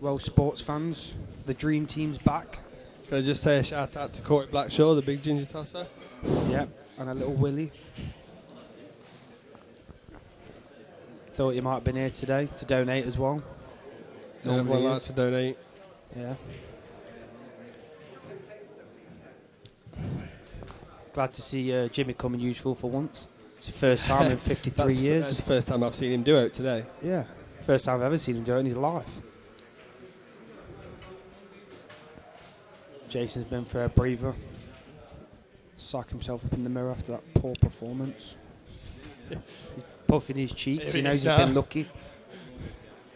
Well, sports fans, the dream team's back. Can I just say a shout out to Corey Blackshaw, the big ginger tosser? Yep, and a little Willie. Thought you might have been here today to donate as well. Everyone likes to donate. Yeah. Glad to see Jimmy coming useful for once. It's the first time in 53 years. That's the first time I've seen him do it today. Yeah, first time I've ever seen him do it in his life. Jason's been for a breather. Psych himself up in the mirror after that poor performance. He's puffing his cheeks. He knows he's been lucky.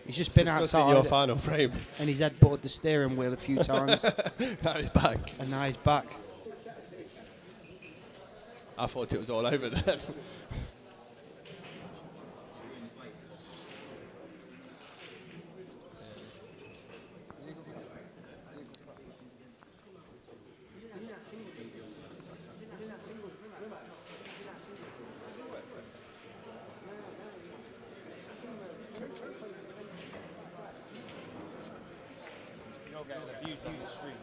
He's just been outside. Your final frame. And he's headbutted the steering wheel a few times. Now he's back. And now he's back. I thought it was all over then. You're getting abused on the street.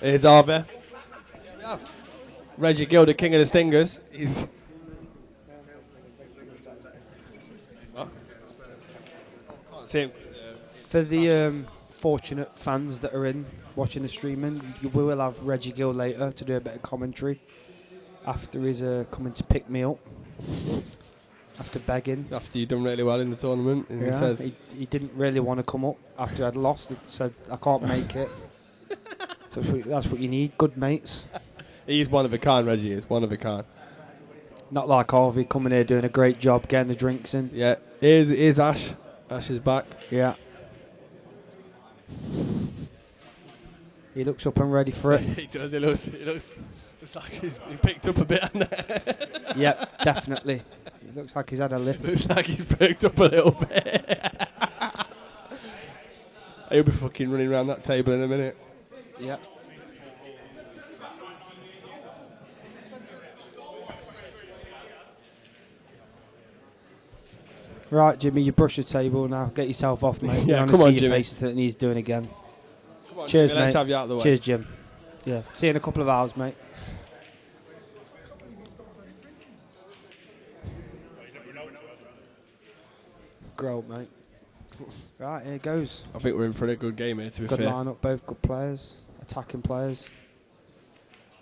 Here's Arve. Reggie Gill, the king of the stingers. He's. What? Can't see him. For the fortunate fans that are in watching the streaming, we will have Reggie Gill later to do a bit of commentary after he's coming to pick me up. After begging. After you've done really well in the tournament. And yeah, he didn't really want to come up after I'd lost. He said, I can't make it. So that's what you need, good mates. He's one of a kind, Reggie is one of a kind. Not like Harvey coming here doing a great job getting the drinks in. Yeah, here's Ash. Ash is back. Yeah. He looks up and ready for it. He does, he looks like he picked up a bit. Yep, definitely. He looks like he's had a lift. Looks like he's picked up a little bit. He'll be fucking running around that table in a minute. Yep. Right, Jimmy, you brush the table now. Get yourself off, mate. Yeah, come on, Jimmy. Your face and he's doing again. Come on, cheers, Jimmy, mate. let's have you out of the way. Cheers, Jim. Yeah, see you in a couple of hours, mate. Grow up, mate. Right, here goes. I think we're in for a good game here, to be Good fair. line-up, both good players. Attacking players.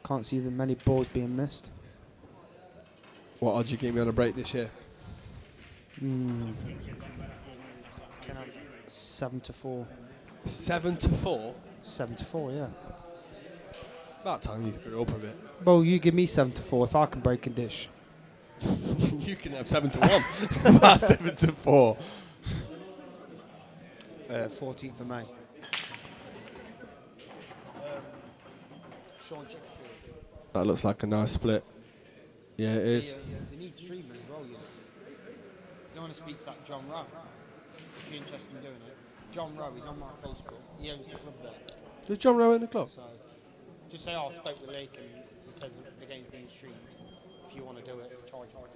Can't see the many balls being missed. What odds you give me on a break this year? Can have 7-4. 7-4? 7-4, yeah. About time you grew up a bit. Well, you give me 7-4 if I can break a dish. You can have 7-1. About 7-4. 14th of May. Sean Chipperfield. That looks like a nice split. Yeah, it is. They need streaming as well, you know. You want to speak to that John Rowe, if you're interested in doing it. John Rowe, he's on my Facebook. He owns the club there. Is John Rowe in the club? So just say, I spoke with Lake and he says the game's being streamed. If you want to do it, charge hard.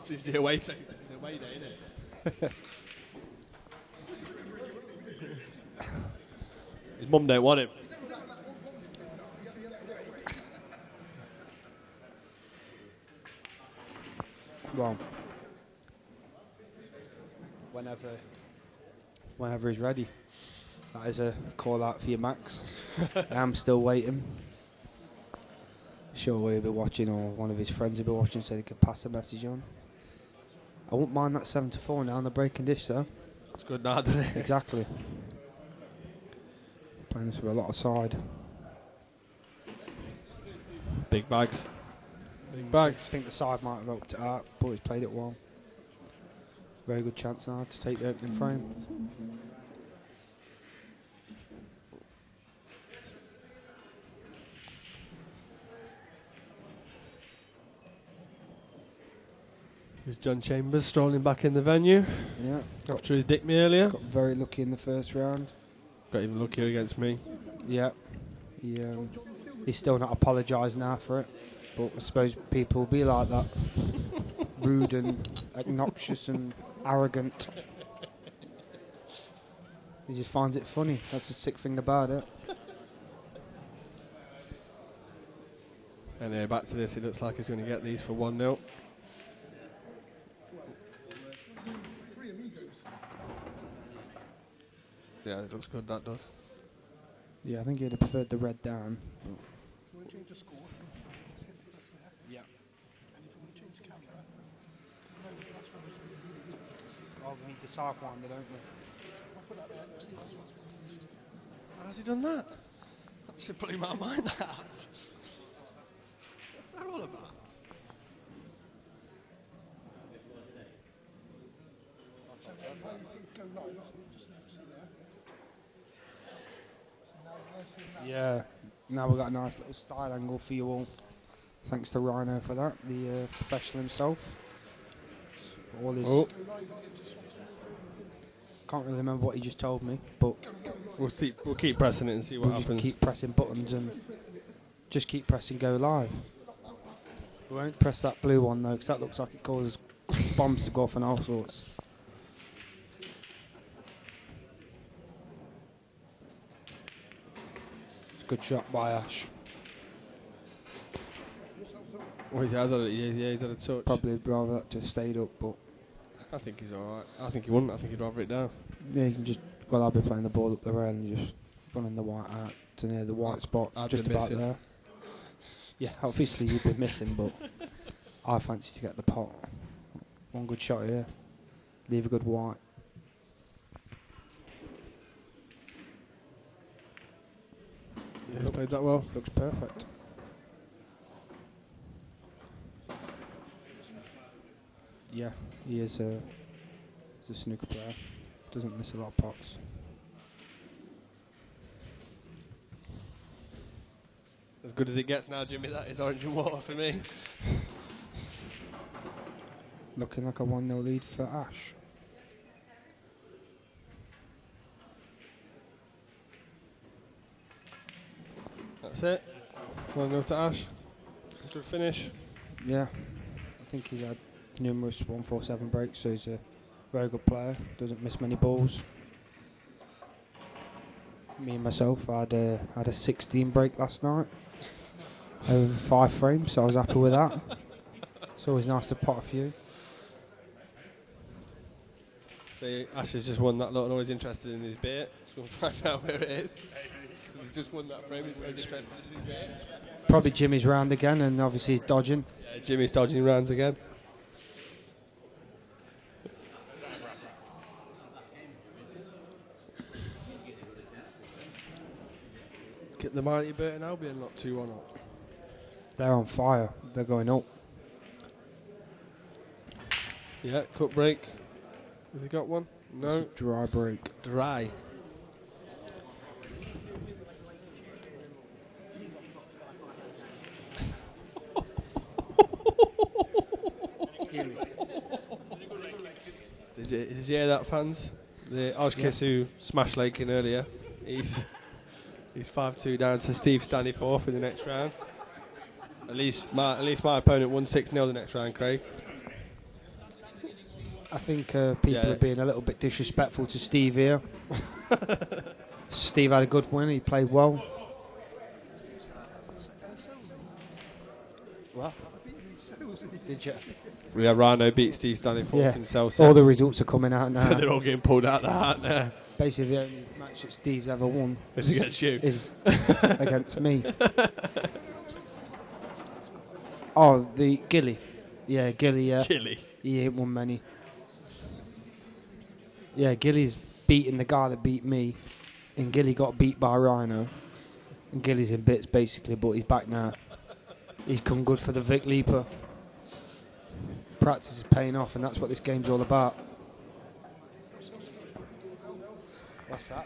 It's the away day, isn't it? His mum don't want him. Well, whenever he's ready. That is a call out for you, Max. I'm still waiting. Sure, he'll be watching, or one of his friends will be watching, so they could pass the message on. I wouldn't mind that 7-4 now on the breaking dish, though. It's good now, doesn't it? Exactly. Playing this with a lot of side. Big bags. Big I bags. think the side might have opened it up, but he's played it well. Very good chance now to take the opening frame. Here's John Chambers strolling back in the venue. Yeah. After his dick me earlier. Got very lucky in the first round. Got even luckier against me. Yeah. He's still not apologised now for it. But I suppose people will be like that. Rude and obnoxious and arrogant. He just finds it funny. That's the sick thing about it. Anyway, back to this. It looks like he's going to get these for 1-0. Yeah, it looks good, that does. Yeah, I think he'd have preferred the red down. Yeah. Oh, we need the sidewinder, don't we? How's he done that? That should put him out of mind, that. What's that all about? Yeah, now we've got a nice little style angle for you all. Thanks to Rhino for that, the professional himself. All his can't really remember what he just told me, but we'll keep pressing it and see what happens. Keep pressing buttons and just keep pressing go live. We won't press that blue one though, because that looks like it causes bombs to go off and all sorts. Good shot by Ash. Well, he's had a touch. Probably rather that just stayed up, but I think he's alright. I think he wouldn't. I think he'd rather it down. yeah, you can just. Well, I'll be playing the ball up the rail and just running the white out to near the white spot, I'd just be about missing. there. Yeah, obviously you'd be missing, but I fancy to get the pot. One good shot here, leave a good white. Yeah, he played that well. Looks perfect. Yeah, he is a snooker player. Doesn't miss a lot of pots. As good as it gets now, Jimmy. That is orange and water for me. Looking like a 1-0 lead for Ash. That's it. 1-0 to Ash. Good finish. Yeah, I think he's had numerous 147 breaks, so he's a very good player. Doesn't miss many balls. Me and myself, I had a 16 break last night over 5 frames, so I was happy with that. It's always nice to pot a few. So Ash has just won that lot and always interested in his bait. Just going to find out where it is. He's just won that frame. He's always interested in his bait. Probably Jimmy's round again, and obviously he's dodging. Yeah, Jimmy's dodging rounds again. Get the mighty Burton Albion not 2-1 up. They're on fire. They're going up. Yeah, cut break. Has he got one? No. It's a dry break. Dry. Did you hear that, fans? The Oshkiss who smashed Lakin earlier. He's 5-2 down to Steve Stanley fourth in the next round. At least my opponent won 6-0 the next round, Craig. I think people are being a little bit disrespectful to Steve here. Steve had a good win. He played well. What? Did you? Yeah, Rhino beat Steve Stanley fourth in Celso. All the results are coming out now. So they're all getting pulled out the hat now. Basically, the only match that Steve's ever won It's against you. is against me. Oh, the Gilly. Yeah, Gilly, yeah. Gilly. He ain't won many. Yeah, Gilly's beating the guy that beat me, and Gilly got beat by Rhino. And Gilly's in bits, basically, but he's back now. He's come good for the Vic Leaper. Practice is paying off, and that's what this game's all about. What's that?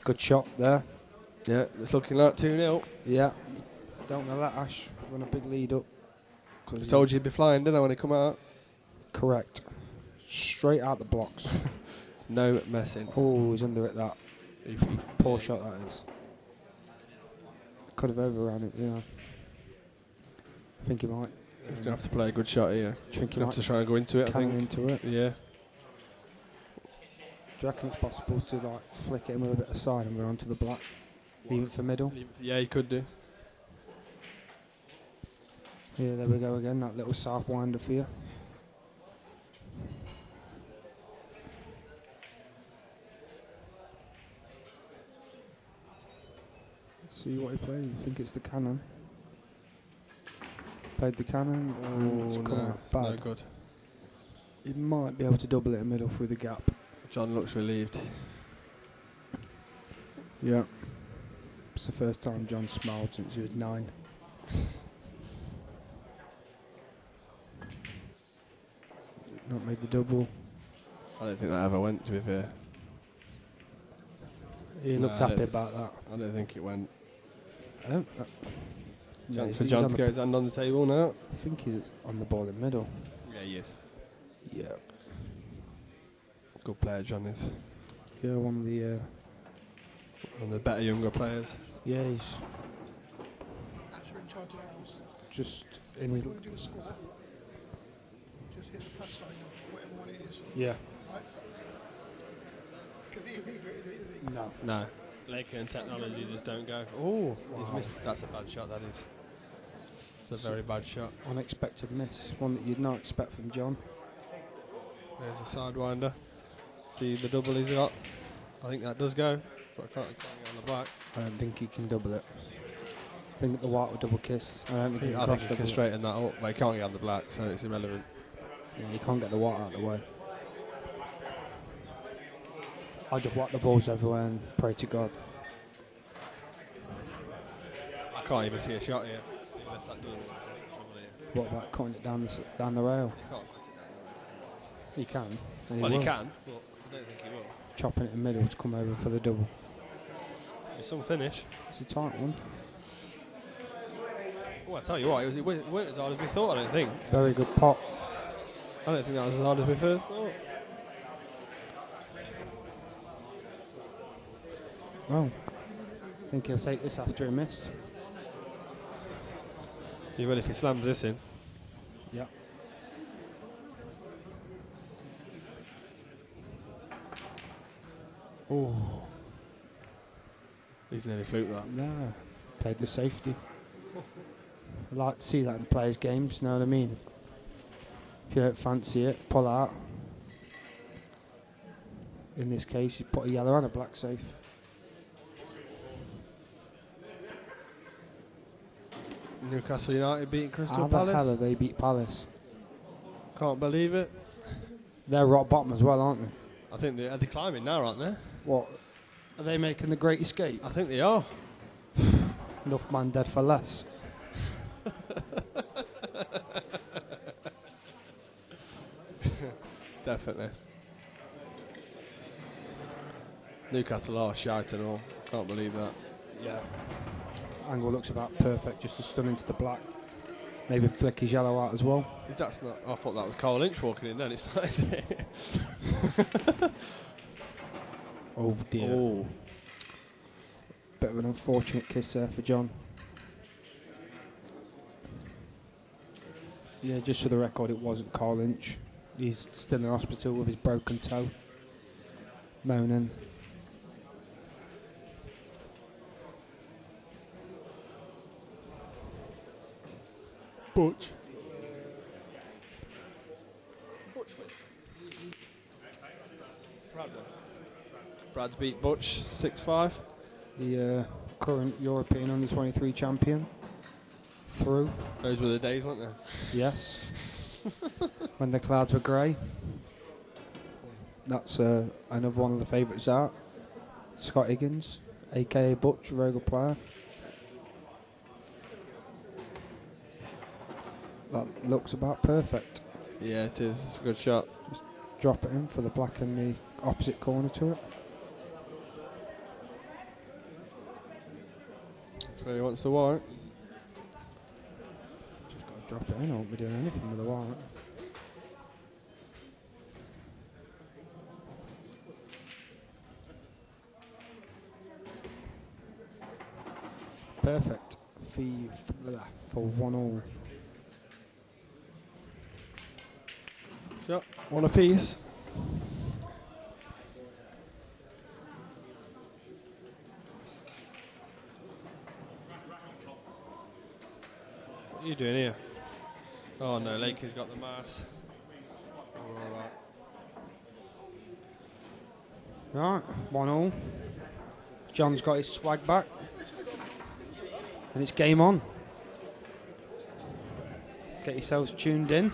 Good shot there. Yeah, it's looking like 2-0. Yeah. Don't know that, Ash. Run a big lead up. I told you he'd be flying, didn't I, when he come out? Correct. Straight out the blocks. No messing. Oh, he's under it, that. Poor shot, that is. Could have overrun it, yeah. I think he might. He's going to have to play a good shot here. Do you think He's going to have to try and go into it, I think. Into it? Yeah. Do you reckon it's possible to like flick it in with a bit of side and go onto the black? Leave it for middle? Yeah, you could do. Yeah, there we go again, that little south winder for you. See what he played. I think it's the cannon. Played the cannon. It's come out bad. No good. He might be able to double it in middle through the gap. John looks relieved. Yeah. It's the first time John smiled since he was 9. Not made the double. I don't think that ever went, to be fair. He looked happy about that. I don't think it went. I don't. Chance for John to get his hand on the table now. I think he's on the ball in middle. Yeah, he is. Yeah. Good player, John is. Yeah, one One of the better younger players. Yeah, he's just in his. Do a squat. Just hit the plus sign or whatever one it is. Yeah. Right? Because No. No. Laker and technology just don't go. Oh, he's missed. That's a bad shot, that is. It's a very bad shot. Unexpected miss. One that you'd not expect from John. There's a sidewinder. See the double he's got. I think that does go, but I can't get on the back. I don't think he can double it. I think the white will double kiss. I don't think I think he can straighten that up, but he can't get on the black, so it's irrelevant. Yeah, you can't get the white out of the way. I just whack the balls everywhere and pray to God. I can't even see a shot here. Unless that doesn't trouble here. What about cutting it down the rail? You can't cut it down. You can. And Well, will. he can, but I don't think he will. Chopping it in the middle to come over for the double. It's some finish. It's a tight one. Well, I tell you what, it weren't as hard as we thought, I don't think. Very good pot. I don't think that was as hard as we first thought. Well, I think he'll take this after a miss. You will if he slams this in. Yeah. Oh. He's nearly fluked that. No. Played the safety. I like to see that in players' games, know what I mean? If you don't fancy it, pull out. In this case, you put a yellow and a black safe. Newcastle United beating Crystal How the hell Palace. have they beat Palace? Can't believe it. They're rock bottom as well, aren't they? I think they're climbing now, aren't they? What? Are they making the great escape? I think they are. Enough man dead for less. Definitely. Newcastle are shite and all. Can't believe that. Yeah. Angle looks about perfect, just to stun into the black. Maybe flick his yellow out as well. That's not. I thought that was Carl Lynch walking in. Then it's not. Is it? Oh dear. Oh. Bit of an unfortunate kiss there for John. Yeah, just for the record, it wasn't Carl Lynch. He's still in hospital with his broken toe. Moaning. Butch. Brad's beat Butch 6-5. The current European under-23 champion. Through. Those were the days, weren't they? Yes. When the clouds were grey. That's another one of the favourites out. Scott Higgins, aka Butch, very good player. That looks about perfect. Yeah, it is. It's a good shot. Just drop it in for the black in the opposite corner to it. Where he wants the white. Just got to drop it in. I won't be doing anything with the white. Perfect. For 1-1. Shot. One apiece. What are you doing here? Oh no, Lakey's got the mass. Right, 1-1. John's got his swag back. And it's game on. Get yourselves tuned in.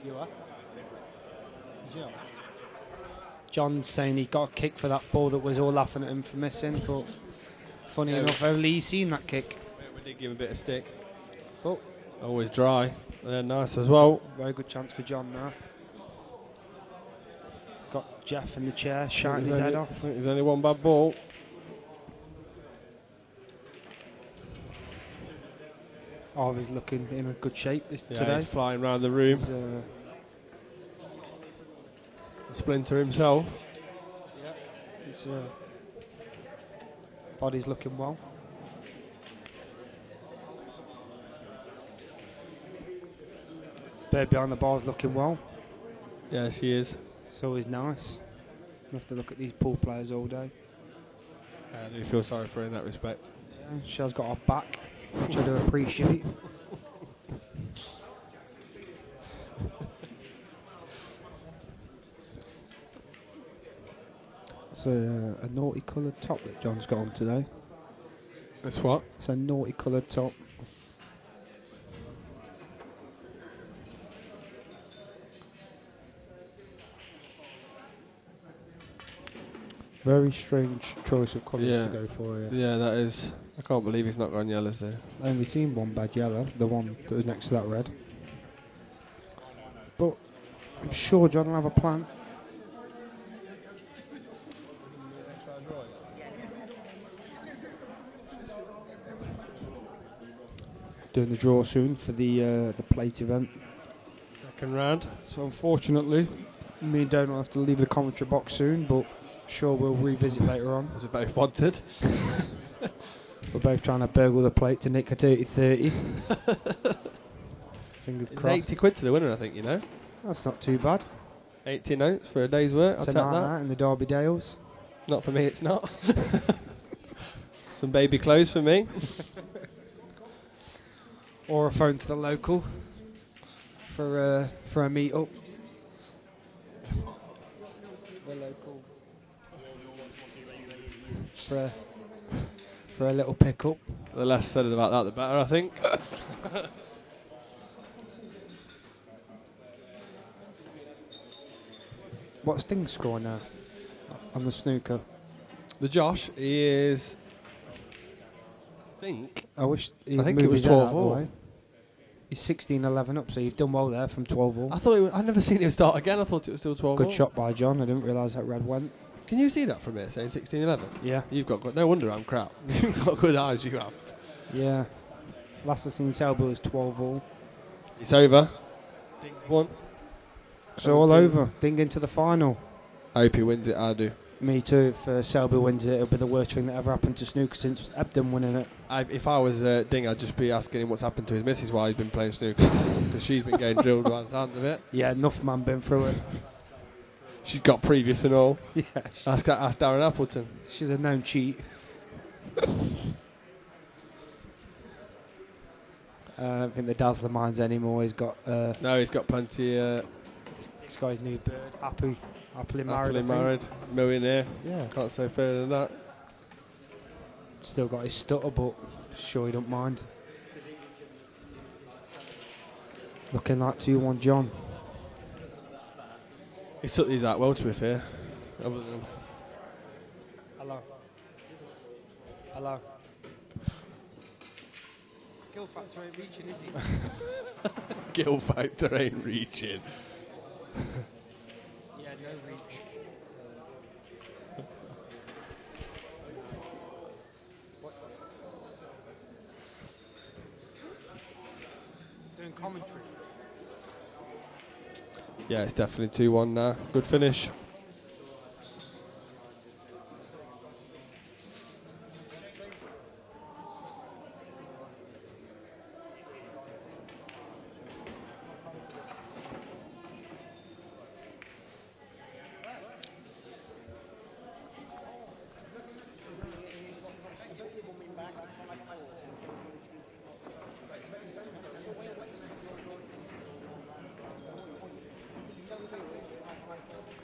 You are? John's saying he got a kick for that ball that was all laughing at him for missing, but funny enough, only he's seen that kick. We did give him a bit of stick. Oh, Always dry. They're nice as well. very good chance for John now. Got Jeff in the chair, shouting his head off. I think there's only one bad ball. Oh, he's looking in a good shape Yeah, today. he's flying around the room. He's, Splinter himself. his body's looking well. Bird behind the bar's looking well. Yeah, she is. It's always nice. You have to look at these pool players all day. I do feel sorry for her in that respect. Yeah, she has got her back, which I do appreciate. It's a naughty coloured top that John's got on today. That's what? It's a naughty coloured top. Very strange choice of colours Yeah. to go for. Yeah. Yeah, that is. I can't believe he's not gone yellows there. I only seen one bad yellow, the one that was next to that red. But I'm sure John will have a plan. Doing the draw soon for the plate event. Second round. So unfortunately, me and Don will have to leave the commentary box soon, but sure we'll revisit later on. As we both wanted. We're both trying to burgle the plate to nick a dirty 30. Fingers It's crossed. 80 quid to the winner, I think, you know. That's not too bad. 80 notes for a day's work. I'll take Tonight that. night in the Derby Dales. Not for me, it's not. Some baby clothes for me. Or a phone to the local for a meet up. To the local for a little pick up. The less said about that, the better, I think. What's Sting's score now on the snooker? The Josh, he is. I think. I wish he'd I think it move was his head out of the 12 all. way. He's 16-11 up, so you've done well there from 12 all. I thought it was, I'd never seen him start again. I thought it was still 12. Good shot by John. I didn't realise that red went. Can you see that from here, saying 16-11? Yeah. You've got good. No wonder I'm crap. You've got good eyes, you have. Yeah. Last I seen Selby was 12 all. It's over. Ding one. So all 17. over. Ding into the final. I hope he wins it. I do. Me too. If Selby wins it, it'll be the worst thing that ever happened to snooker since Ebden winning it. If I was Ding, I'd just be asking him what's happened to his missus while he's been playing snooker. Because she's been getting drilled by the sound of it. Yeah, enough man been through it. She's got previous and all. Yeah, Ask Darren Appleton. she's a known cheat. I don't think the Dazzler minds anymore. He's got No, he's got plenty He's got his new bird. Happily married. Happily I think. married, millionaire. Yeah. Can't say further than that. Still got his stutter, but sure he don't mind. Looking like 2-1 John. He's took these out well, to be fair. Other than Hello. Hello. Gill factor ain't reaching, is he? Gill factor ain't reaching. Yeah, no reach. Doing commentary. Yeah, it's definitely 2-1 now. Good finish.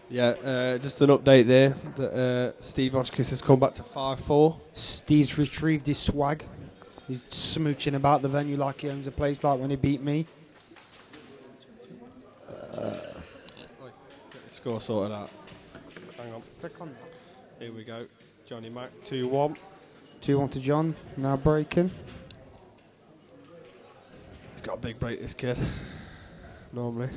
Yeah, just an update there that Steve Oshkis has come back to 5-4. Steve's retrieved his swag. He's smooching about the venue like he owns a place, like when he beat me. Get the score sorted out. Hang on. Click on that. Here we go. Johnny Mac 2-1. 2-1 to John. Now breaking. He's got a big break, this kid. Normally.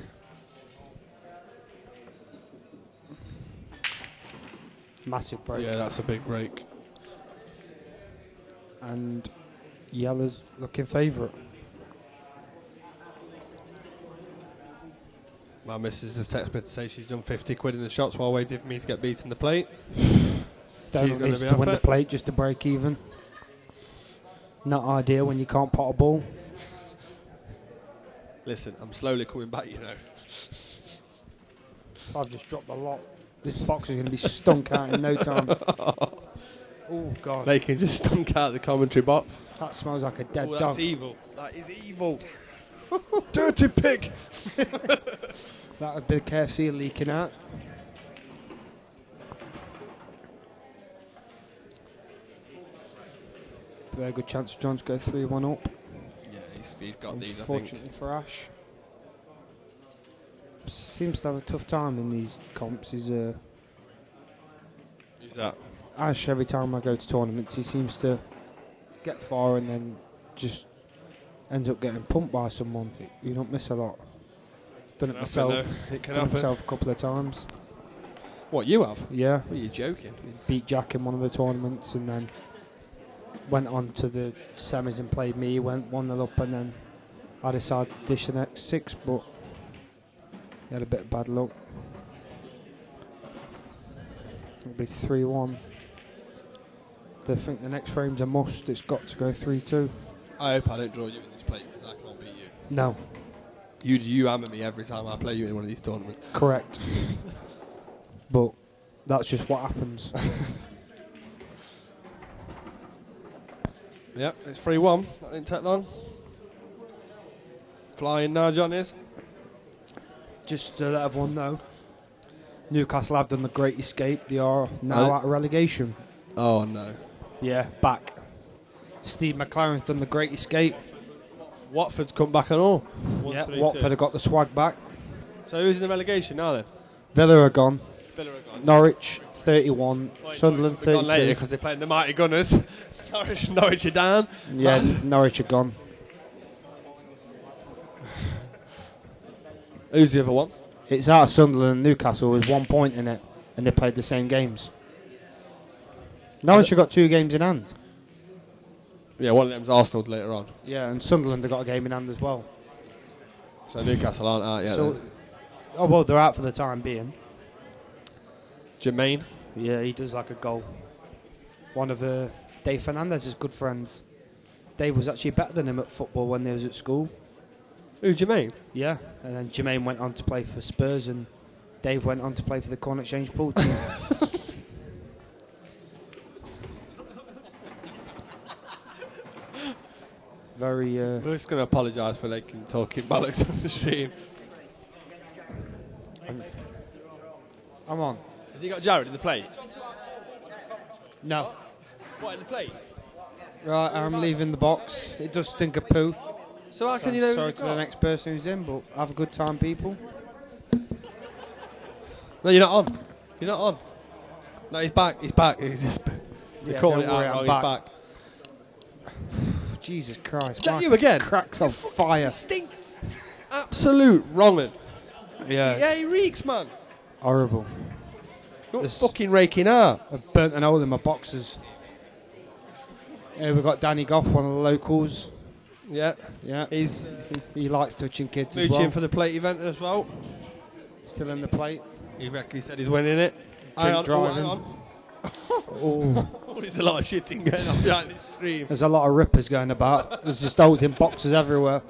Massive break. Yeah, that's a big break. And Yella's looking favourite. My missus has texted me to say she's done 50 quid in the shots while waiting for me to get beaten the plate. Don't She's want gonna me be to win the happy. plate just to break even. Not ideal when you can't pot a ball. Listen, I'm slowly coming back, you know. I've just dropped a lot. This box is going to be stunk out in no time. Oh, God. They can just stunk out the commentary box. That smells like a dead Oh, dog. that's evil. That is evil. Dirty pig. That would be the KFC leaking out. Very good chance for John to go 3-1 up. Yeah, he's got these, I think. Unfortunately for Ash. Seems to have a tough time in these comps. Who's that? Ash, every time I go to tournaments, he seems to get far and then just ends up getting pumped by someone. You don't miss a lot. Done it Can myself. happen, though. It can Done it happen. myself a couple of times. What, you have? Yeah. What, are you joking? Beat Jack in one of the tournaments and then went on to the semis and played me. Went 1-0 up and then I decided to dish the next 6, but he had a bit of bad luck. It'll be 3-1. I think the next frame's a must. It's got to go 3-2. I hope I don't draw you in this plate because I can't beat you. No, You hammer me every time I play you in one of these tournaments. correct. But that's just what happens. Yep, it's 3-1. That didn't take long. Flying now, John is. Just to let everyone know, Newcastle have done the great escape. They are now Oh. out of relegation. Oh, no. Yeah, back. Steve McLaren's done the great escape. Watford's come back and all. Yeah, 1-3-2. Watford have got the swag back. So who's in the relegation now then? Villa are gone. Villa are gone. Norwich 31. Sunderland They're gone later 32. because they're playing the mighty Gunners. Norwich are down. Yeah, Norwich are gone. Who's the other one? It's out of Sunderland and Newcastle with 1 point in it, and they played the same games. Norwich have got 2 games in hand. Yeah, one of them's Arsenal later on. Yeah, and Sunderland have got a game in hand as well. So Newcastle aren't out yet. So, then. oh well, they're out for the time being. Jermaine. Yeah, he does like a goal. One of Dave Fernandez's good friends. Dave was actually better than him at football when they was at school. Who, Jermaine? Yeah, and then Jermaine went on to play for Spurs, and Dave went on to play for the Corn Exchange pool team. Very. We're just going to apologise for talking bollocks on the stream. And I'm on. Has he got Jared in the plate? No. What, in the plate? Right, I'm leaving the box. It does stink of poo. So how So can you I'm know? sorry to the next person who's in, but have a good time, people. No, you're not on. You're not on. No, he's back. He's back. He's just. You're Yeah, calling it don't worry, out I'm wrong. He's back. Jesus Christ. Is that my you again? Crack's on fire. Stink. Absolute wrong'un. Yeah. Yeah, he reeks, man. Horrible. You're This- fucking raking out. I've burnt an hole in my boxes. Here we've got Danny Goff, one of the locals. Yeah. Yeah. He's He likes touching kids as mooching well. for the plate event as well. Still in the plate. He said he's winning it. Hang on. driving. Hang on. Oh. Oh, there's a lot of shitting going on behind this stream. There's a lot of rippers going about. There's just holes in boxes everywhere.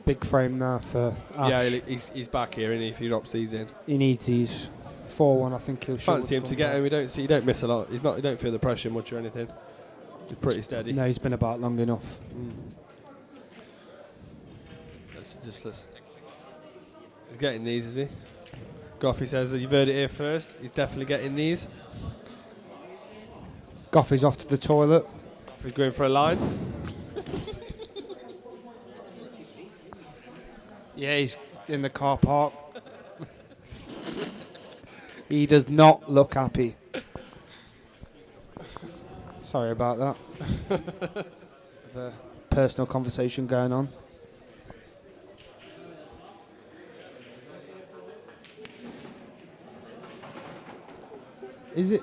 Big frame now for Ash. Yeah, he's back here, and if he drops these in, He needs these 4-1. I think he'll shoot. fancy him to get him. You don't miss a lot. You don't feel the pressure much or anything. He's pretty steady. No, he's been about long enough. Let's. He's getting these, is he? Goffy says that you've heard it here first. He's definitely getting these. Goffy's off to the toilet. He's going for a line. Yeah, he's in the car park. He does not look happy. Sorry about that. A personal conversation going on. Is it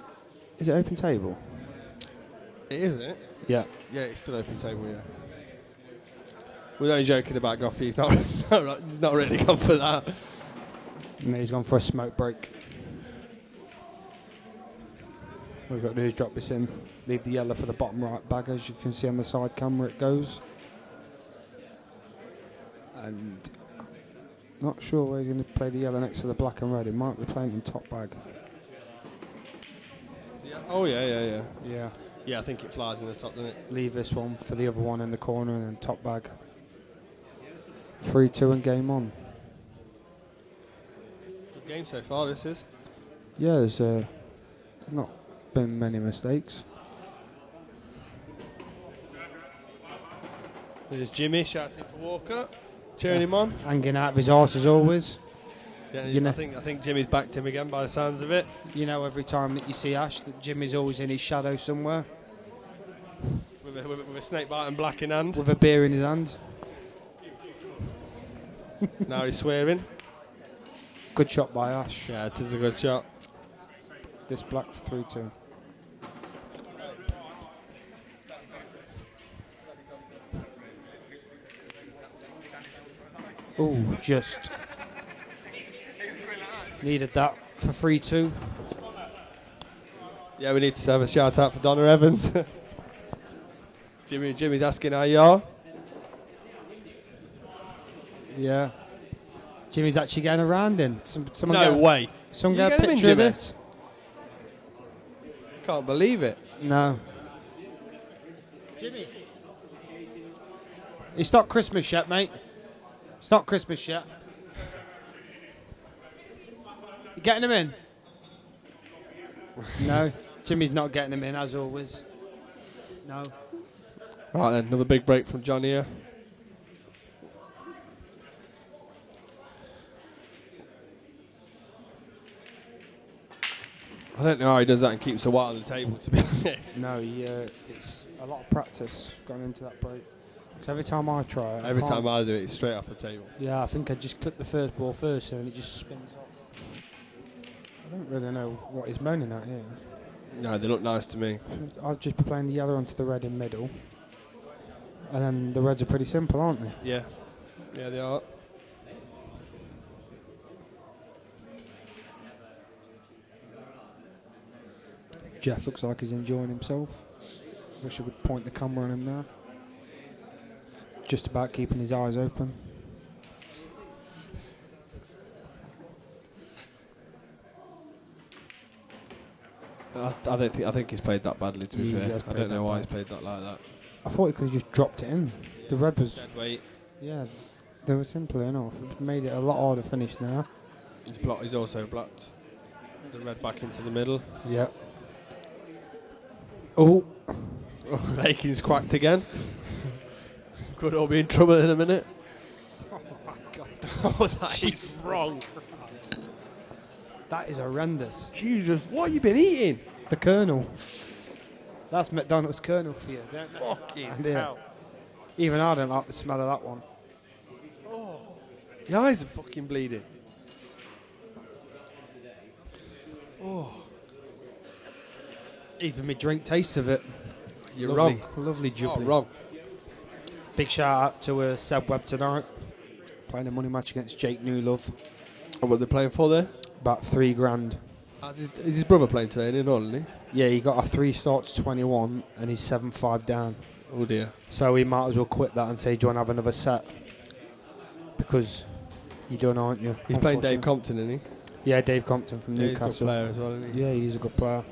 open table? It is, isn't it? Yeah. Yeah, it's still open table. Yeah. We're only joking about Goffy. He's not not really gone for that. And he's gone for a smoke break. What we've got to do is drop this in. Leave the yellow for the bottom right bag, as you can see on the side camera it goes. And not sure where he's going to play the yellow next to the black and red. He might be playing in top bag. Yeah. Oh yeah. Yeah. Yeah, I think it flies in the top, doesn't it? Leave this one for the other one in the corner and then top bag. 3-2 and game on. Good game so far. This is. Yeah, there's not been many mistakes. There's Jimmy shouting for Walker, cheering him on. Hanging out of his arse as always. Yeah, You know- I think Jimmy's backed him again by the sounds of it. You know, every time that you see Ash, that Jimmy's always in his shadow somewhere With a snake bite and black in hand. with a beer in his hand. Now he's swearing. Good shot by Ash. Yeah, it is a good shot. This black for 3-2. Oh, just needed that for 3-2. Yeah, we need to have a shout out for Donna Evans. Jimmy's asking how you are. Yeah. Jimmy's actually getting around in. Someone No get, way. Someone You get a get him in, picture of Jimmy? this? Can't believe it. No. Jimmy. It's not Christmas yet, mate. It's not Christmas yet. You getting him in? No. Jimmy's not getting him in, as always. No. Right then, another big break from John here. I don't know how he does that and keeps the white on the table, to be honest. No, it's a lot of practice going into that break. 'Cause every time I try it, Every can't- time I do it, it's straight off the table. Yeah, I think I just clip the first ball first and it just spins off. I don't really know what he's moaning at here. No, they look nice to me. I'll just be playing the yellow onto the red in middle. And then the reds are pretty simple, aren't they? Yeah. Yeah, they are. Jeff looks like he's enjoying himself. Wish I could point the camera on him now. Just about keeping his eyes open. I think he's played that badly, to be He fair. has I played don't know that why bad. he's played that like that. I thought he could have just dropped it in. The red was, Dead weight. yeah, They were simple enough. It made it a lot harder to finish now. He's also blocked. The red back into the middle. Yep. Oh. Lakin's quacked again. Could all be in trouble in a minute. Oh my God. Oh, that is wrong. That is horrendous. Jesus, what have you been eating? The Colonel. That's McDonald's Colonel for you. Fucking Yeah. hell. Even I don't like the smell of that one. Your eyes are fucking bleeding. Oh. Even my drink tastes of it. You're Lovely, wrong. Lovely Oh, jubbly. wrong. Big shout out to Seb Webb tonight. Playing a money match against Jake Newlove. And what they're playing for there? About $3,000. Is his brother playing today, isn't he? Yeah, he got a 3 starts 21 and he's 7-5 down. Oh dear. So he might as well quit that and say, do you want to have another set? Because you're done, aren't you? He's playing Dave Compton, isn't he? Yeah, Dave Compton from Yeah, he's a good Newcastle. player as well, isn't he? Yeah, he's a good player.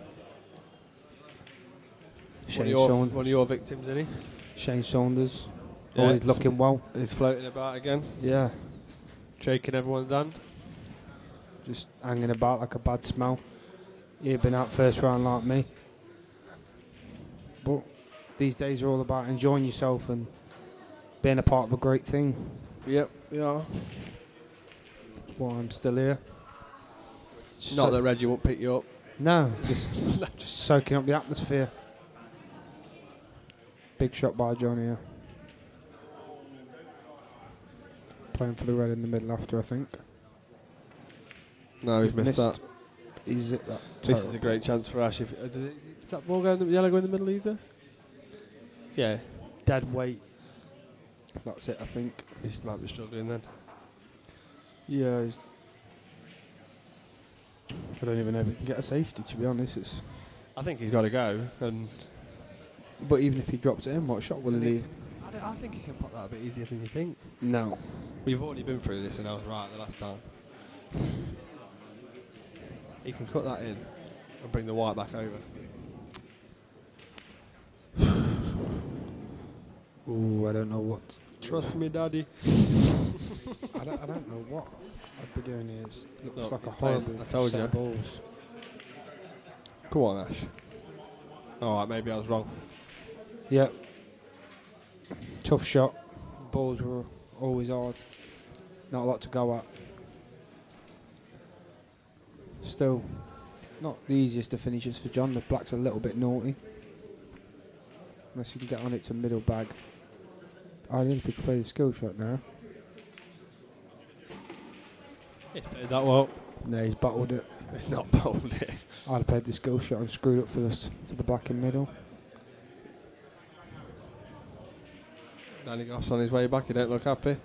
One of your victims, isn't he? Shane Saunders. Yeah. Always looking well. He's floating about again, Yeah, shaking everyone's hand. just hanging about like a bad smell. He'd been out first round like me. But these days are all about enjoying yourself and being a part of a great thing. Yep, yeah. That's why I'm still here. Not that Reggie won't pick you up. No, just soaking up the atmosphere. Big shot by John here. Playing for the red in the middle after, I think. No, he's missed that. He's at that. This is a great chance for Ash. Does that ball go in the yellow go in the middle, either? Yeah. Dead weight. That's it, I think. He might be struggling then. Yeah. I don't even know if he can get a safety, to be honest. I think he's got to go. And But even if he drops it in, what shot will he leave? I think he can put that a bit easier than you think. No. We've already been through this, and I was right the last time. He can cut that in and bring the white back over. Ooh, I don't know what. Trust me, Daddy. I don't know what I'd be doing here. It looks No, like a he's playing. horrible I told set you. of balls. Come on, Ash. Alright, maybe I was wrong. Yep. Tough shot. Balls were always hard. Not a lot to go at. Still, not the easiest of finishes for John. The black's a little bit naughty. Unless you can get on it to middle bag. I don't know if he could play the skill shot now. He's played that well. No, he's battled it. It's not bold. I'd have played the skill shot and screwed up for the black in middle. Danny Goff's on his way back. He don't look happy.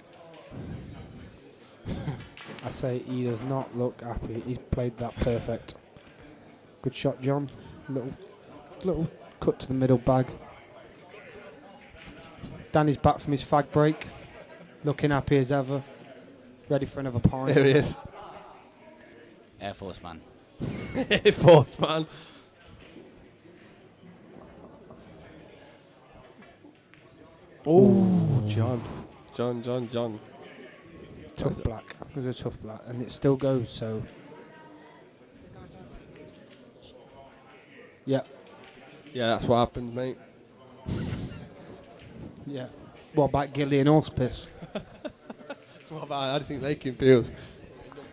I say he does not look happy. He's played that perfect. Good shot, John. Little cut to the middle bag. Danny's back from his fag break. Looking happy as ever. Ready for another pint. There he is. Air Force man. Fourth man. Oh, John. Tough black. It was a tough black. And it still goes, so. Yeah. Yeah, that's what happened, mate. Yeah. What about Gilly and Auspice? What about how do you think Lakin feels?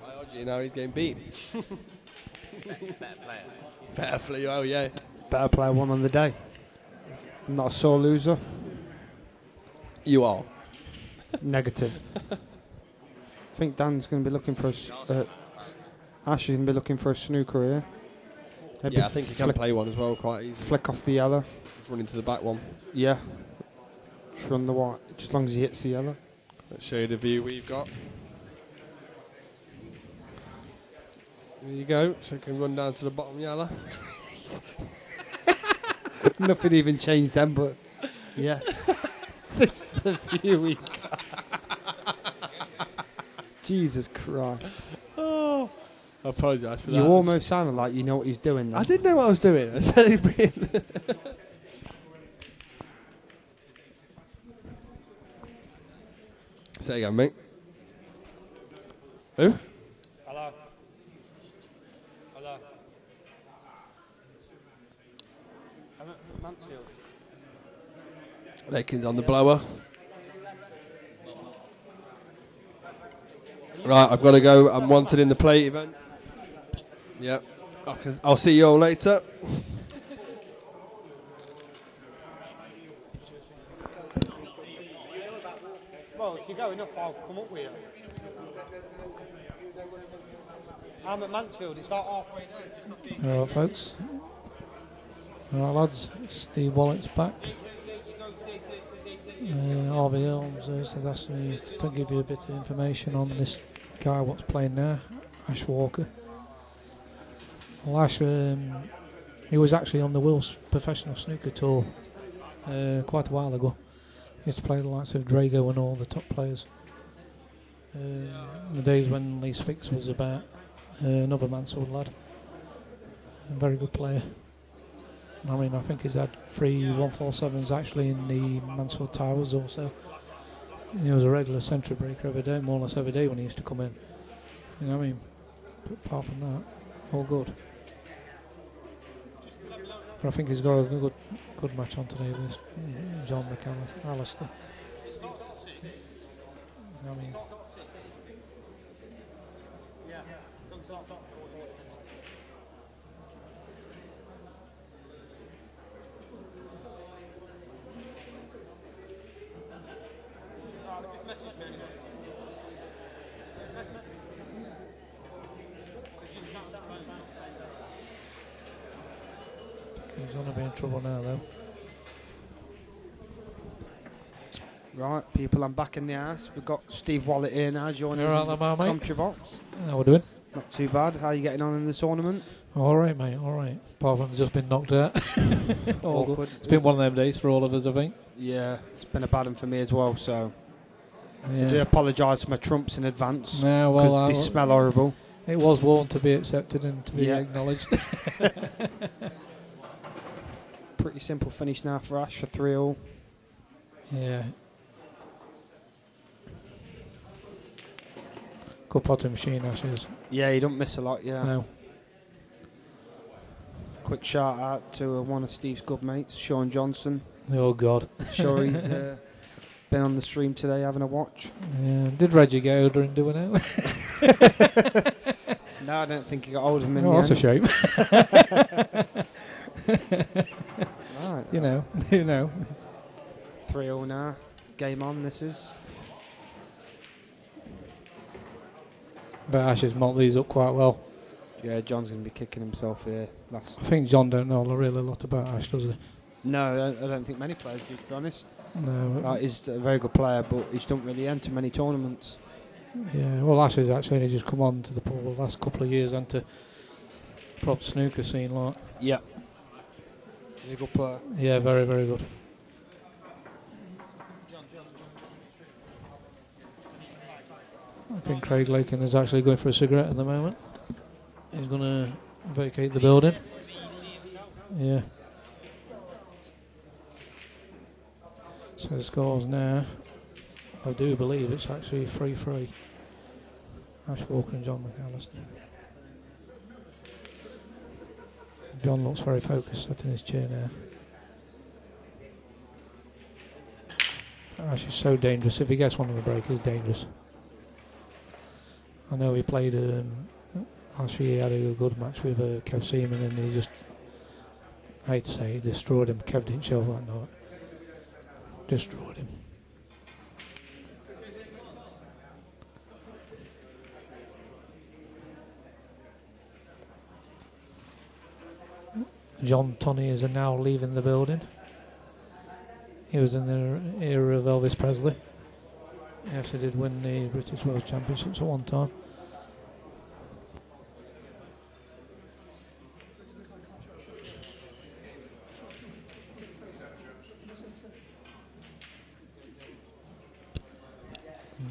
Biology, now he's getting beat. Better player, oh yeah. Better player one on the day. Not a sore loser. You are. Negative. I think Dan's going to be looking for Ash is going to be looking for a snooker here. Maybe Yeah, I think he can play one as well quite easy. Flick off the yellow. Just run into the back one. Yeah. Just run the white, just as long as he hits the yellow. Let's show you the view we've got. There you go, so you can run down to the bottom yellow. Nothing even changed then, but yeah. This is the view we got. Jesus Christ. Oh, I apologise for that. You almost sounded like you know what he's doing then. I didn't know what I was doing. I said he's bringing. Say again, mate. Who? Hello. Hello. I'm at Mansfield. Lakin's on the blower. Right, I've got to go. I'm wanted in the plate event. Yep. I'll see you all later. Well, if you're going up, I'll come up with you. I'm at Mansfield. It's like halfway there. Just up here. Alright, folks. Alright, lads. Steve Wallett's back. Harvey Holmes has asked me to give you a bit of information on this guy what's playing now, Ash Walker. Well, Ash, he was actually on the Wills Professional Snooker Tour quite a while ago. He used to play the likes of Drago and all the top players. In the days when Lee Fix was about, another Mansfield lad. A very good player. I mean, I think he's had 3 147s actually in the Mansfield Towers also. He was a regular centre breaker every day, more or less every day when he used to come in. You know what I mean? But apart from that, all good. But I think he's got a good match on today with John McAllister. You know what I mean? He's going to be in trouble now, though. Right, people, I'm back in the house. We've got Steve Wallett here now joining us in the commentary box. How we doing? Not too bad. How are you getting on in the tournament? All right, mate. All right. Apart from just been knocked out. All good. Awkward. It's been one of them days for all of us, I think. Yeah, it's been a bad one for me as well, so Yeah. I do apologise for my trumps in advance Yeah, because well, they smell horrible. it was warned to be accepted and to be Yeah. acknowledged. Pretty simple finish now for Ash for 3-all. Yeah. Good potting machine, Ashes. Yeah, you don't miss a lot, yeah. No. Quick shout out to one of Steve's good mates, Sean Johnson. Oh, God. Sure he's been on the stream today having a watch. Yeah. Did Reggie get older and do it now? No, I don't think he got hold of him in Oh, the that's a end. shame. Right. you know. 3-all now. Game on, this is. But Ashes malt these up quite well. Yeah, John's going to be kicking himself here. I think John don't know really a lot about Ash, does he? No, I don't think many players do, to be honest. No. He's a very good player, but he don't really enter many tournaments. Yeah, well, Ash has actually just come on to the pool the last couple of years and to prop snooker scene, like. Yeah. He's a good player. Yeah, very, very good. I think Craig Lakin is actually going for a cigarette at the moment. He's going to vacate the building. Yeah. So the scores now, I do believe it's actually 3-3. Ash Walker and John McAllister. John looks very focused, sat in his chair now. Ash is so dangerous. If he gets one of the break, he's dangerous. I know he played last year. He had a good match with Kev Seaman, and he just, I hate to say, it, destroyed him. Kev didn't show that night. Destroyed him. John Tony is now leaving the building. He was in the era of Elvis Presley. Yes, he did win the British World Championships at one time.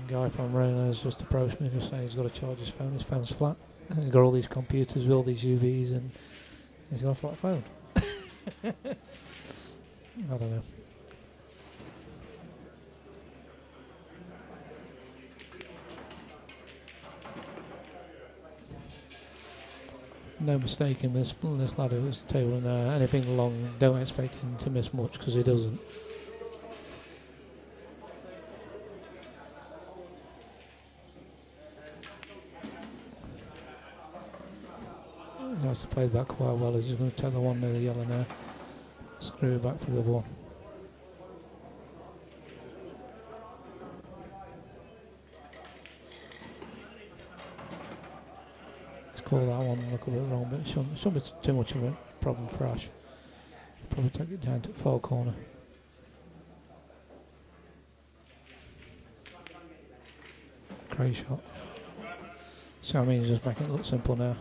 The guy from Reno has just approached me, just saying he's got to charge his phone. His phone's flat. And he's got all these computers with all these UVs, and he's got a flat phone. I don't know. no mistaking this lad who was tabling anything long. Don't expect him to miss much because he doesn't. He has to play that quite well. He's just going to take the one near the yellow now. Screw it back for the other one. Let's call that one a little bit wrong, but it shouldn't be too much of a problem for Ash. Probably take it down to the far corner. Great shot. So I mean, he's just making it look simple now.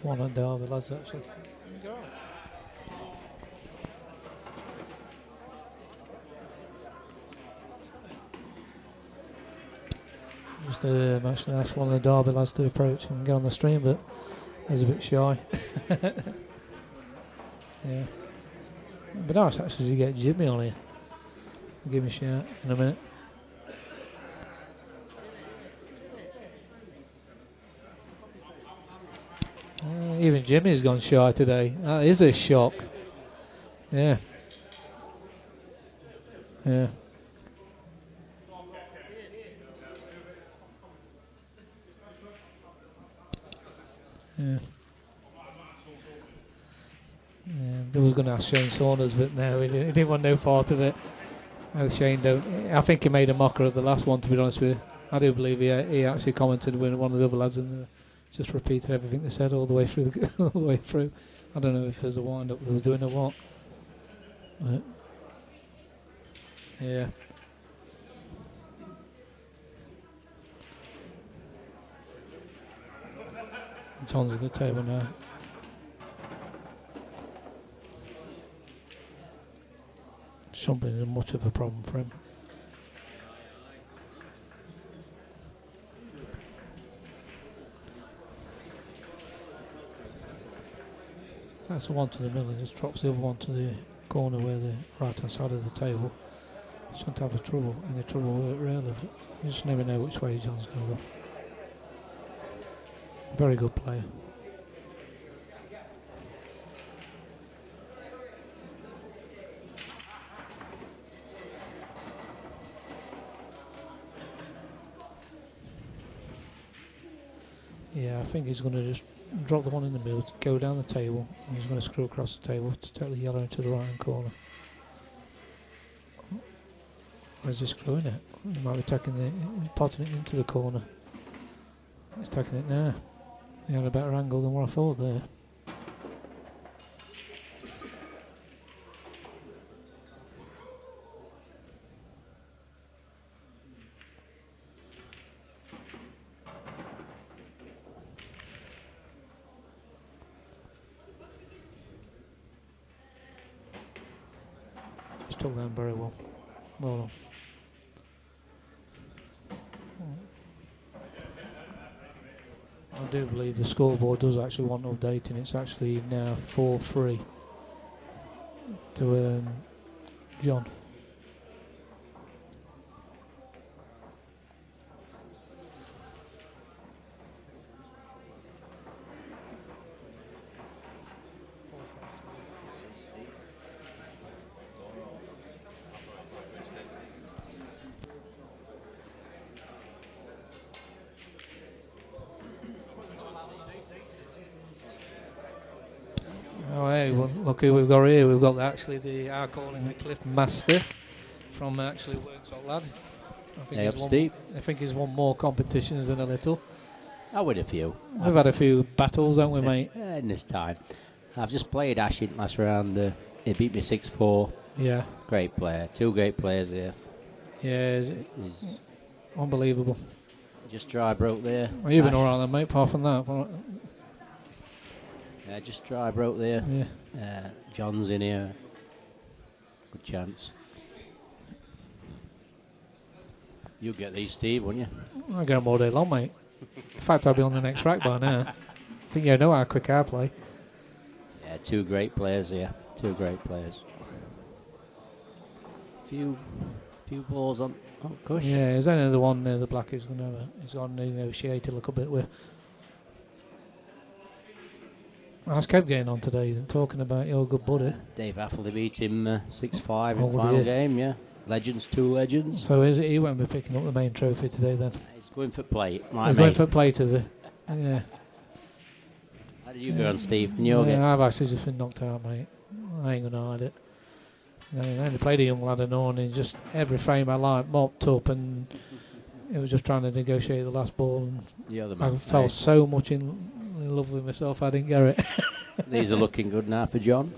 One at Derby, lads, actually. Just actually asked one of the Derby lads to approach and get on the stream, but he's a bit shy. Yeah. But nice actually to get Jimmy on here. I'll give him a shout in a minute. Even Jimmy's gone shy today. That is a shock. Yeah. Yeah. Yeah. They was going to ask Shane Saunders, but no, he didn't want no part of it. Oh, Shane don't. I think he made a mocker of the last one, to be honest with you. I do believe he actually commented when one of the other lads in there just repeated everything they said all the way through. All the way through. I don't know if there's a wind up they was doing or what. But yeah. John's at the table now. Shouldn't be much of a problem for him. That's the one to the middle, he just drops the other one to the corner where the right hand side of the table. Shouldn't have any trouble with it really. You just never know which way John's going to go. Very good player. Yeah, I think he's going to just drop the one in the middle, go down the table, and he's going to screw across the table to take the yellow into the right hand corner. Where's he screwing it? He might be potting it into the corner. He's taking it now. He had a better angle than what I thought there. He's took that very well. Well done. I do believe the scoreboard does actually want updating. It's actually now 4-3 to John. Oh, hey, well, look who we've got here. We've got actually our calling the Cliff Master from actually Worksop lad. I think he's won more competitions than a little. I win a few. We've had a few battles, haven't we, mate? In this time. I've just played Ash in last round. He beat me 6-4. Yeah. Great player. Two great players here. Yeah, He's unbelievable. just dry broke there. Well, you've been alright then, mate, apart from that. Yeah, just dry broke there. Yeah. John's in here. Good chance. You'll get these, Steve, won't you? I'll get them all day long, mate. In fact, I'll be on the next rack by now. I think you know how quick I play. Yeah, two great players here. Two great players. Few balls on. Oh, gosh. Yeah, is only the one the black is going to he's got to negotiate a little bit with. I kept getting on today and talking about your good buddy. Dave Affley beat him 6-5 Oh, in final dear. game, yeah. Legends, 2 legends. So he won't be picking up the main trophy today then. He's going for play. He's going for play today. Yeah. How did you go on, Steve? In your game? I've actually just been knocked out, mate. I ain't gonna hide it. I only played a young lad and on, and just every frame I like mopped up, and it was just trying to negotiate the last ball. And The other I man. fell so much in love with myself, I didn't get it. These are looking good now for John.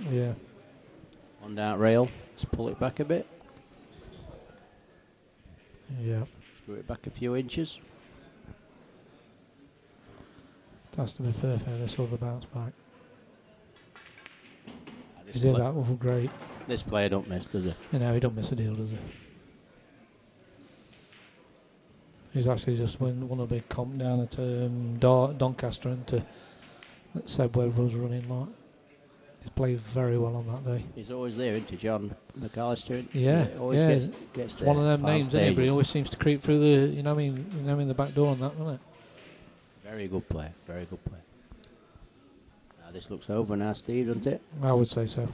Yeah. One down rail. Let's pull it back a bit. Yeah. Screw it back a few inches. It has to be fair, this other bounce back. This, Is it that was great? this player don't miss, does he? You know, he don't miss a deal, does he? He's actually just won a big comp down at Doncaster and that Seb Webb was running like. He's played very well on that day. He's always there, isn't he, John McAllister? Yeah, always yeah. gets It's there. one of them Final names, isn't it? But he stages. always seems to creep through the, you know what I mean, in the back door and that, doesn't it? Very good player, very good player. Now this looks over now, Steve, doesn't it? I would say so.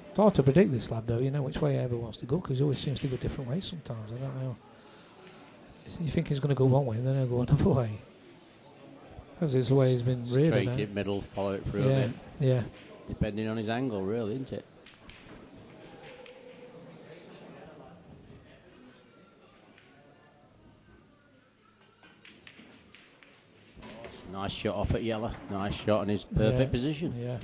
It's hard to predict this lad, though, you know, which way he ever wants to go, because he always seems to go different ways sometimes. I don't know. You think he's going to go one way and then he'll go another way. Because it's the way he's been reared. Straight in middle, follow it through a Yeah, bit. yeah. Depending on his angle, really, isn't it? That's a nice shot off at Yella. Nice shot in his perfect Yeah, position. Yeah.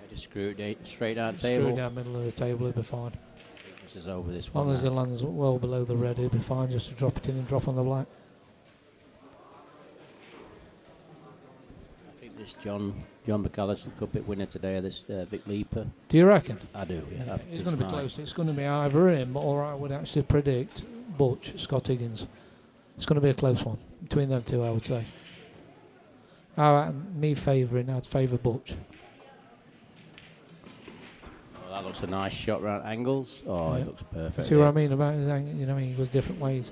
Just screw it straight down Screw it table. down middle of the table, he'll be fine. This is over this As one. long as now. it lands well below the red, he'll be fine just to drop it in and drop on the black. I think this John McAllister could be winner today. This Vic Leaper. Do you reckon? I do. Yeah. It's going to be close. It's going to be either him or I would actually predict Butch, Scott Higgins. It's going to be a close one between them two, I would say. Me favouring, I'd favour Butch. Oh, that looks a nice shot round angles. Oh, Yeah. it looks perfect. See what I mean about his angle? You know, he goes different ways.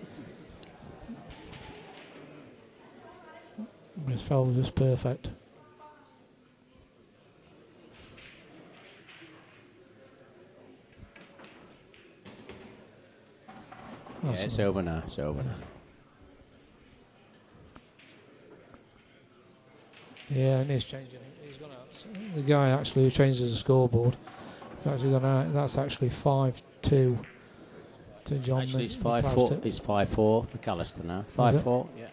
His foul was just perfect. Yeah, That's it's enough. over now. It's over now. Yeah, and he's changing it. He's gone out. The guy actually who changes the scoreboard. He's actually gone out. That's actually 5-2 to John. Actually, it's McAllister. 5-4. It's 5-4. McAllister now. Is it? 5-4. Yeah.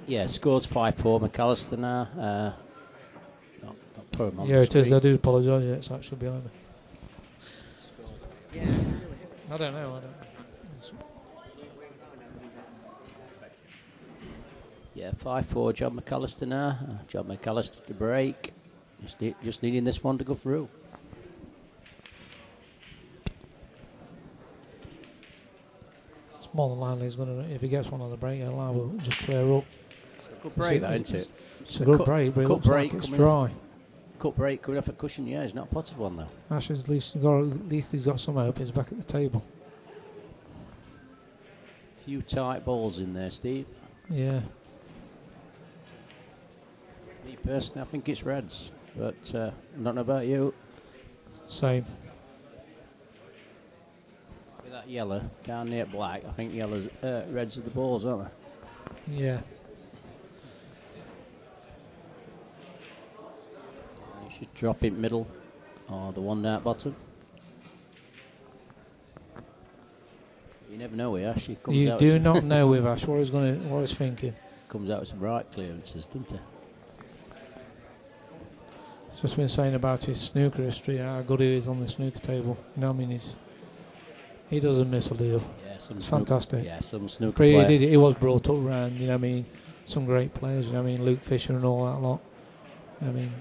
Yeah, scores 5-4. McAllister now. Not put him on Yeah, the it is. screen. I do apologise. Yeah, it's actually behind me. I don't know. It's Yeah, 5-4. John McAllister now. John McAllister to break. Just needing this one to go through. more than likely he's going to. If he gets one on the break, he'll just clear up. It's a good break, that, isn't it? It's a good break, but it looks like it's dry. Cut break coming off a cushion, yeah, it's not a potted one though. Actually, at least he's got some hope. He's back at the table. Few tight balls in there, Steve. Yeah. Me personally, I think it's reds, but I don't know about you. Same. With that yellow down near black, I think yellows, reds are the balls, aren't they? Yeah. You should drop it middle, or the one down bottom. You never know with Ash. He comes You out do with not know with Ash what he's thinking. comes out with some right clearances, doesn't he? Just been saying about his snooker history, how good he is on the snooker table. You know what I mean? He doesn't miss a deal. Yeah, It's fantastic. Yeah, some snooker He player. he was brought up around, you know what I mean? Some great players, you know what I mean? Luke Fisher and all that lot. I mean,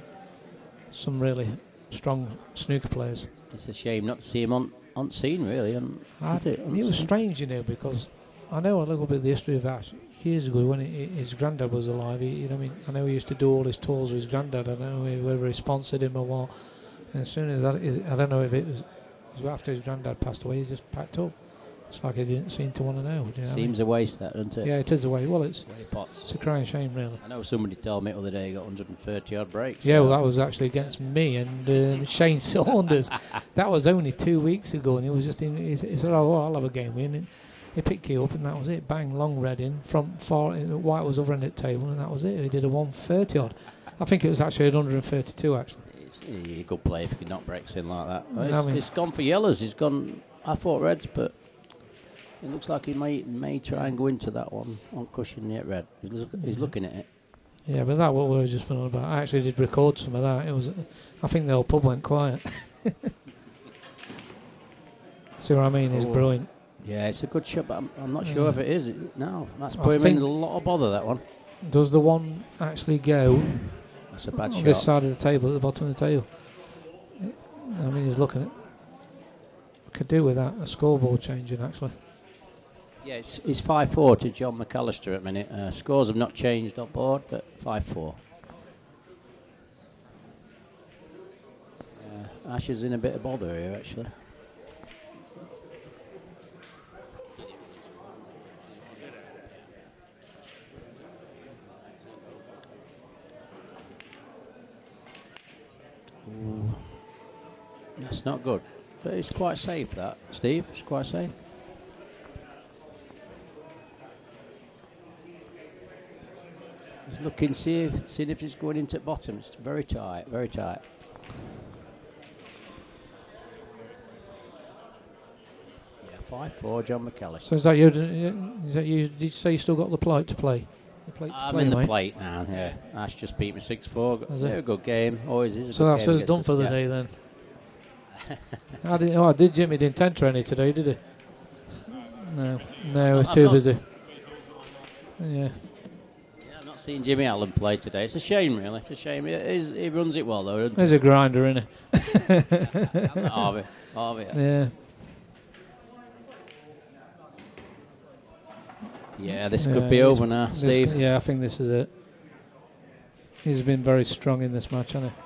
some really strong snooker players. It's a shame not to see him on scene, really. It was strange, you know, because I know a little bit of the history of Ash. Years ago, when his granddad was alive, you know what I mean? I know he used to do all his tours with his granddad. I don't know whether he sponsored him or what. And as soon as I don't know if it was after his granddad passed away, he just packed up. It's like he didn't seem to want to know. Do you know Seems a waste, that, doesn't it? Yeah, it is a way. Well, it's Pots. a crying shame, really. I know somebody told me the other day he got 130 odd breaks. Yeah, well, that was actually against me and Shane Saunders. That was only 2 weeks ago, and he was just in. He said, "Oh, I'll have a game win." And he picked you up, and that was it. Bang, long red in from far. White was over in the table, and that was it. He did a 130 odd. I think it was actually 132 actually. He's a good player if he can knock breaks in like that. Well, I mean, it's gone for yellows. He's gone. I thought reds, but it looks like he may try and go into that one on cushion yet red. He's looking at it. Yeah, but that what we were just been on about. I actually did record some of that. It was. I think the whole pub went quiet. See what I mean? It's brilliant. Yeah, it's a good shot, but I'm not sure if it is. No, that's putting him in a lot of bother, that one. Does the one actually go? That's a bad on shot. This side of the table, at the bottom of the table. I mean, he's looking at. Could do with that a scoreboard changing actually. Yeah, it's 5-4 to John McAllister at the minute. Scores have not changed on board, but 5-4. Ash is in a bit of bother here, actually. Ooh. That's not good. But it's quite safe, that, Steve. It's quite safe. He's looking, seeing if he's going into the bottom. It's very tight, very tight. Yeah, 5-4, John McAllister. So is that you? Did you say you still got the plate to play? I'm in the plate now, yeah. Ash just beat me 6-4. Very good game. Always is a so good that's game. us done for the day then. I did Jimmy didn't enter any today, did he? No, he was too busy. Yeah. I've not seen Jimmy Allen play today. It's a shame, really. It's a shame. He runs it well, though, doesn't He's a grinder, isn't he? Harvey. Yeah. Yeah, this could be over now, Steve. Yeah, I think this is it. He's been very strong in this match, hasn't he?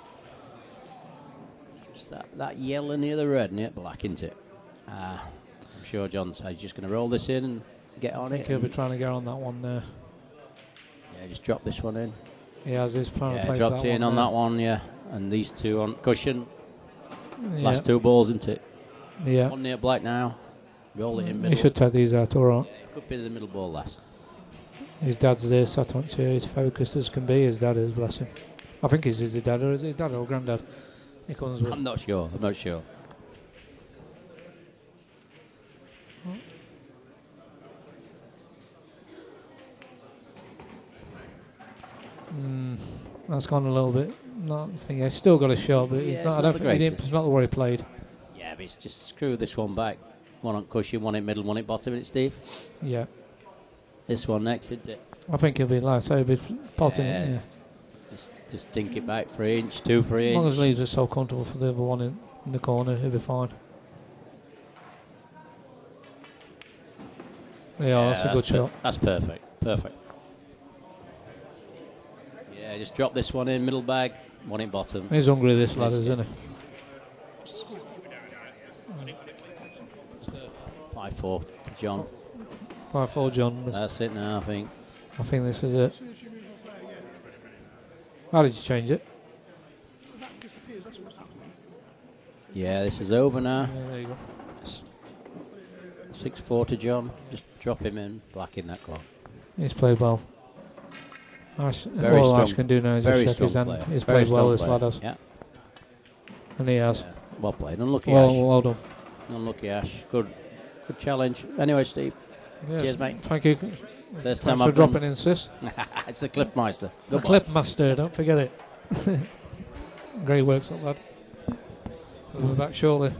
Just that yellow near the red, near black, isn't it? I'm sure John's just going to roll this in and get on it. I think he'll be trying to get on that one there. Yeah, just drop this one in. He has his plan to play dropped in on that one, yeah. And these two on cushion. Last two balls, isn't it? Yeah. One near black now. Roll it in middle. He should take these out, all right. Yeah, it could be the middle ball last. His dad's there, sat on chair. He's focused as can be. His dad is, bless him. I think he's his dad, or is it dad or granddad? He comes with. I'm not sure. That's gone a little bit. He's still got a shot, but he's not. I don't think it's not the way he played. Yeah, but it's just screw this one back. One on cushion, one in middle, one in bottom, isn't it, Steve? Yeah. This one next, isn't it? I think he'll be like so, he'll be potting it. Yeah. Just dink it back for an inch, 2 for an inch. As long as leaves are so comfortable for the other one in the corner, he'll be fine. Yeah, that's a good shot. That's perfect. Yeah, just drop this one in, middle bag, one in bottom. He's hungry, this lad, isn't he? 5-4 to John. 5-4 John. That's it now, I think. I think this is it. How did you change it? Yeah, this is over now. Yeah, there you go. 6-4 to John. Just drop him in, black in that corner. He's played well. Ash, Very all strong. Ash can do now is just shake his hand. Player. He's Very played well, this player. lad has. Yeah. And he has. Yeah. Well played. Unlucky Ash. Well done. Unlucky Ash. Good challenge. Anyway, Steve. Yes. Cheers, mate. Thank you. First Thanks time for I've dropping in, sis. It's the Cliffmeister. The Clip Master, don't forget it. Great work, that lad. We'll be back shortly.